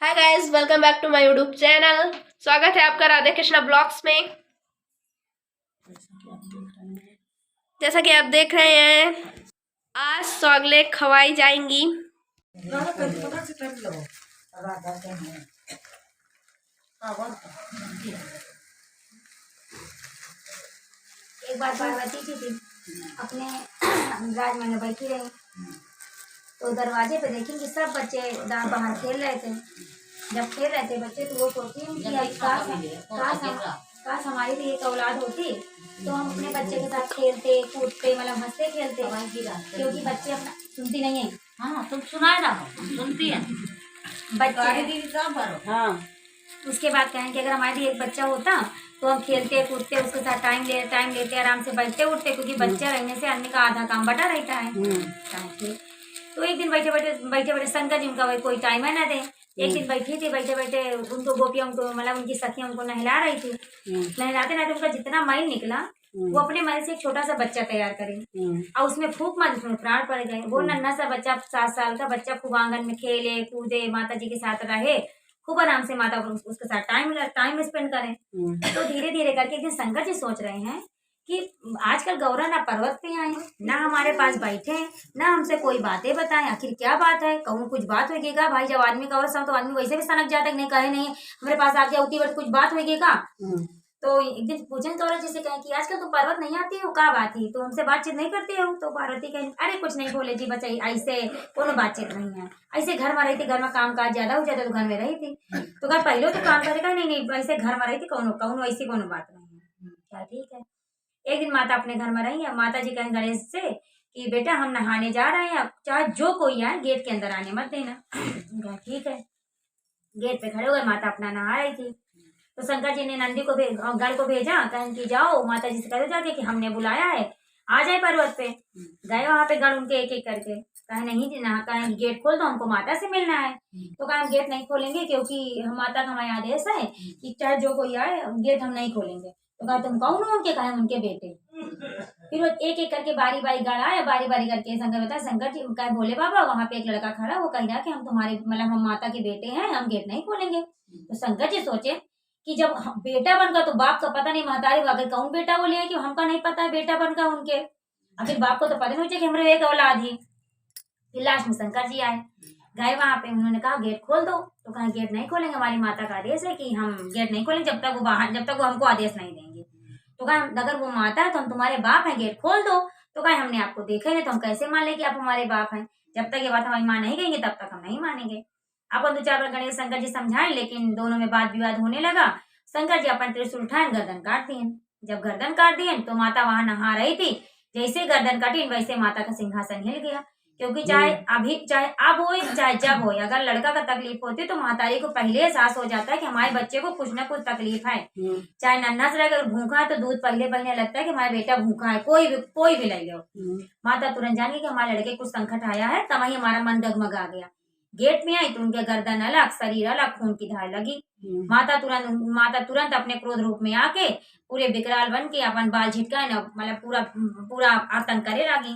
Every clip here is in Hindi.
Hi guys, welcome back to my YouTube channel. स्वागत है आपका राधे कृष्णा ब्लॉग्स में। जैसा कि आप देख रहे हैं, आज सौगले खवाई जाएंगी। एक बार पार्वती जी थी अपने राजमहल में बैठी रही तो दरवाजे पे देखी कि सब बच्चे बाहर खेल रहे थे। जब खेल रहे थे बच्चे तो वो सोचती हूँ कि काश हमारी भी एक औलाद होती तो हम अपने बच्चे के साथ खेलते कूदते मतलब हंसते खेलते, क्योंकि बच्चे अपना सुनती नहीं है। हाँ तुम सुनाए ना, सुनती है बच्चे। हाँ, उसके बाद कहें कि अगर हमारे भी एक बच्चा होता तो हम खेलते कूदते उसके साथ टाइम लेते आराम से बैठते उठते, क्योंकि बच्चा रहने से आदमी का आधा काम बटा रहता है। तो एक दिन बैठे बैठे शंकर जी उनका कोई टाइम है ना दे। एक दिन बैठी थी, बैठे बैठे उनको गोपियां उनको मतलब उनकी सखियां उनको नहला रही थी। नहलाते नहलाते उनका जितना मैल निकला वो अपने मैल से एक छोटा सा बच्चा तैयार करे और उसमें फूंक मार, उसमें प्राण पड़ गए। वो नन्हा सा बच्चा 7 साल का बच्चा खूब आंगन में खेले कूदे माता जी के साथ रहे, खूब आराम से माता उसके साथ टाइम स्पेंड करें। तो धीरे धीरे करके एक दिन शंकर जी सोच रहे हैं कि आजकल गौरा ना पर्वत पे आए ना हमारे पास बैठे हैं ना हमसे कोई बातें बताएं, आखिर क्या बात है। कहूँ कुछ बात होगी का भाई, जब आदमी का और तो आदमी वैसे भी सनक जाता है, नहीं कहे नहीं हमारे पास आके होती बट कुछ बात होगी का। तो एक दिन पूछे गौरा जी से कहें कि आजकल तुम पर्वत नहीं आती हो, क्या बात थी, तो हमसे बातचीत नहीं करती हो। तो पार्वती कहें अरे कुछ नहीं बोले जी, बच्चा ऐसे कोनो बातचीत नहीं है, ऐसे घर में रही थी, घर में काम काज ज्यादा हो जाता तो घर में रही थी। तो कहा पहले तो काम करेगा, नहीं ऐसे घर में रही थी, कौन ऐसी कोनो बात नहीं है। क्या ठीक है। एक दिन माता अपने घर में रही है, माता जी कहें गणेश से कि बेटा हम नहाने जा रहे हैं, अब चाहे जो कोई आए गेट के अंदर आने मत देना। ठीक है। गेट पे खड़े हो गए, माता अपना नहा रही थी। तो शंकर जी ने नंदी को गण को भेजा, कहें कि जाओ माता जी से कहो जाके कि हमने बुलाया है, आ जाए पर्वत पे। गए वहां पे गण उनके एक एक करके, कहे नहीं ना, कहें गेट खोल दो हमको माता से मिलना है। तो कहें गेट नहीं खोलेंगे क्योंकि हम माता का हमारा आदेश है कि चाहे जो कोई आए गेट हम नहीं खोलेंगे। तो कहा तुम कौन हो उनके, कहे उनके बेटे। फिर वो एक एक करके बारी बारी गण आया, बारी बारी करके शंकर बताया, शंकर जी कहे भोले बाबा वहां पे एक लड़का खड़ा, वो कह रहा कि हम तुम्हारे मतलब हम माता के बेटे हैं, हम गेट नहीं खोलेंगे। तो शंकर जी सोचे कि जब बेटा बनगा तो बाप का पता नहीं, महतारी अगर कौन बेटा बोले है कि हमका नहीं पता है बेटा बनगा उनके, फिर बाप को तो पता नहीं कि हमारे एक औलाद ही। फिर लास्ट में शंकर जी आए, गए वहां पे, उन्होंने कहा गेट खोल दो। तो कहा गेट नहीं खोलेंगे, हमारी माता का आदेश है कि हम गेट नहीं खोलेंगे जब तक वो हमको आदेश नहीं देंगे। तो कहा अगर वो माता है तो हम तुम्हारे बाप हैं, गेट खोल दो। तो कहा हमने आपको देखा ही नहीं तो हम कैसे मान लें कि आप हमारे बाप हैं, जब तक ये बात हमारी माँ नहीं कहेंगे तब तक हम नहीं मानेंगे। अपन 2 4 बार गणेश शंकर जी समझाए, लेकिन दोनों में वाद विवाद होने लगा। शंकर जी अपन त्रिशूल उठाए गर्दन काट दिए। जब गर्दन काट दिए तो माता वहां नहा रही थी, जैसे गर्दन काटी वैसे माता का सिंहासन हिल गया। क्योंकि चाहे अब हो चाहे जब हो, अगर लड़का का तकलीफ होती है तो महतारी को पहले एहसास हो जाता है कि हमारे बच्चे को कुछ ना कुछ तकलीफ है। चाहे नन्हा से अगर भूखा है तो दूध पहले पहले लगता है कि हमारा बेटा भूखा है, कोई भी ले लो। माता तुरंत जान गई कि हमारे लड़के कुछ संकट आया है, तब ही हमारा मन डगमगा गया। गेट में आई तो उनके गर्दन अलग शरीर अलग, खून की धार लगी। माता तुरंत अपने क्रोध रूप में आके पूरे विकराल बन के अपन बाल झिटकाए ना, मतलब पूरा पूरा आतंक करे लगी।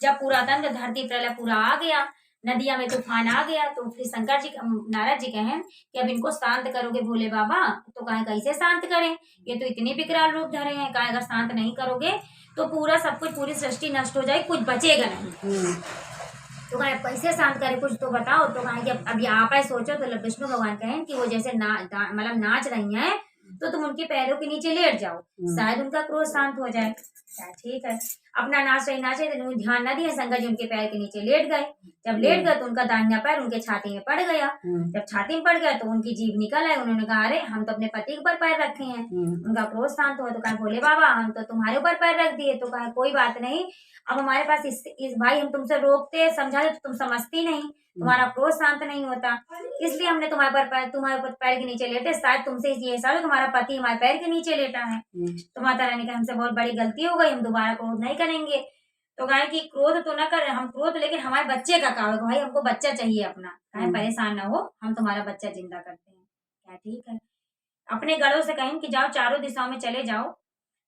जब पूरा आतंक धरती प्रलय पूरा आ गया, नदिया में तूफान आ गया, तो फिर शंकर जी नारद जी कहें कि अब इनको शांत करोगे भोले बाबा। तो कहे कैसे शांत करें, ये तो इतने विकराल रूप धरे हैं, कहा अगर शांत नहीं करोगे तो पूरा सब कुछ पूरी सृष्टि नष्ट हो जाए, कुछ बचेगा नहीं। तो कहा कैसे शांत करे, कुछ तो बताओ। तो कहा कि अब आप सोचो। तो विष्णु भगवान कहें कि वो जैसे मतलब नाच रही हैं तो तुम उनके पैरों के नीचे लेट जाओ, शायद उनका क्रोध शांत हो जाए। ठीक है। अपना नाचे तो ध्यान न दिया, शंकर जी उनके पैर के नीचे लेट गए। जब लेट गए तो उनका दाहिना पैर उनके छाती में पड़ गया। जब छाती में पड़ गया तो उनकी जीभ निकल आई। उन्होंने कहा अरे हम तो अपने पति के ऊपर पैर रखे हैं। उनका क्रोध शांत हुआ तो कहा भोले बाबा हम तो तुम्हारे ऊपर पैर रख दिए। तो कहा कोई बात नहीं, अब हमारे पास इस भाई हम तुमसे रोकते समझाते तो तुम समझती नहीं, तुम्हारा क्रोध शांत नहीं होता, इसलिए हमने तुम्हारे ऊपर पैर के नीचे लेटे, शायद तुमसे ये एहसास हो तुम्हारा पति हमारे पैर के नीचे लेटा है। तो माता रानी का हमसे बहुत बड़ी गलती हो गई, हम दोबारा क्रोध नहीं करेंगे। तो कहा कि क्रोध तो ना करें हम क्रोध, लेकिन हमारे बच्चे का कहा भाई हमको बच्चा चाहिए अपना, कहें परेशान ना हो, हम तुम्हारा बच्चा जिंदा करते हैं। क्या ठीक है। अपने गढ़ों से कहें कि जाओ चारों दिशाओं में चले जाओ,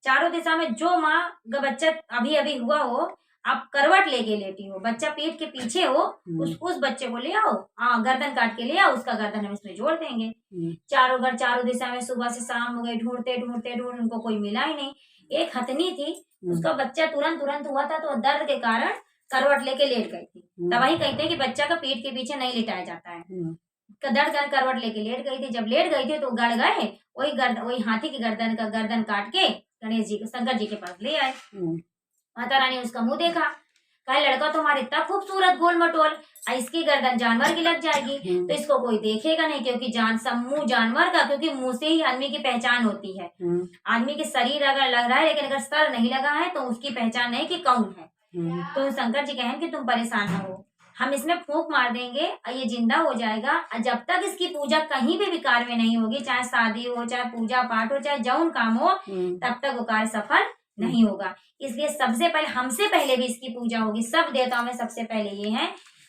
चारों दिशा में जो माँ का बच्चा अभी अभी हुआ हो आप करवट लेके लेटी हो, बच्चा पेट के पीछे हो, उस बच्चे को ले आओ, हाँ गर्दन काट के ले आओ, उसका गर्दन हम इसमें जोड़ देंगे। चारों दिशा में सुबह से शाम हो गई, ढूंढते ढूंढते ढूंढ उनको कोई मिला ही नहीं। एक हथनी थी, उसका बच्चा तुरंत हुआ था, तो दर्द के कारण करवट लेके लेट गई थी। तब वही कहते हैं कि बच्चा का पीठ के पीछे नहीं लिटाया जाता है। दर्द कर करवट लेके लेट गई थी, जब लेट गई थी तो गड़ गए, वही हाथी की गर्दन काट के गणेश जी शंकर जी के पास ले आए। माता रानी उसका मुंह देखा, कहा लड़का तुम्हारा इतना खूबसूरत गोल मटोल, इसकी गर्दन जानवर की लग जाएगी तो इसको कोई देखेगा नहीं, क्योंकि मुंह जानवर का, क्योंकि मुंह से ही आदमी की पहचान होती है। आदमी के शरीर अगर लग रहा है लेकिन अगर सर नहीं लगा है तो उसकी पहचान नहीं कि कौन है। तो शंकर जी कहें कि तुम परेशान न हो, हम इसमें फूंक मार देंगे और ये जिंदा हो जाएगा। जब तक इसकी पूजा कहीं भी विकार में नहीं होगी, चाहे शादी हो, चाहे पूजा पाठ हो, चाहे जौन काम हो, तब तक वो कार्य सफल नहीं होगा। इसलिए सबसे पहले, हमसे पहले भी इसकी पूजा होगी। सब देवताओं में सबसे पहले ये है।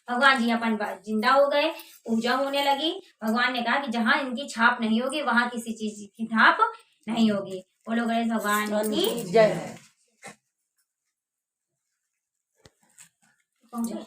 भगवान जी अपन जिंदा हो गए, पूजा होने लगी। भगवान ने कहा कि जहाँ इनकी छाप नहीं होगी वहां किसी चीज की छाप नहीं होगी। बोलो गणेश भगवान की जय। पहुंचे।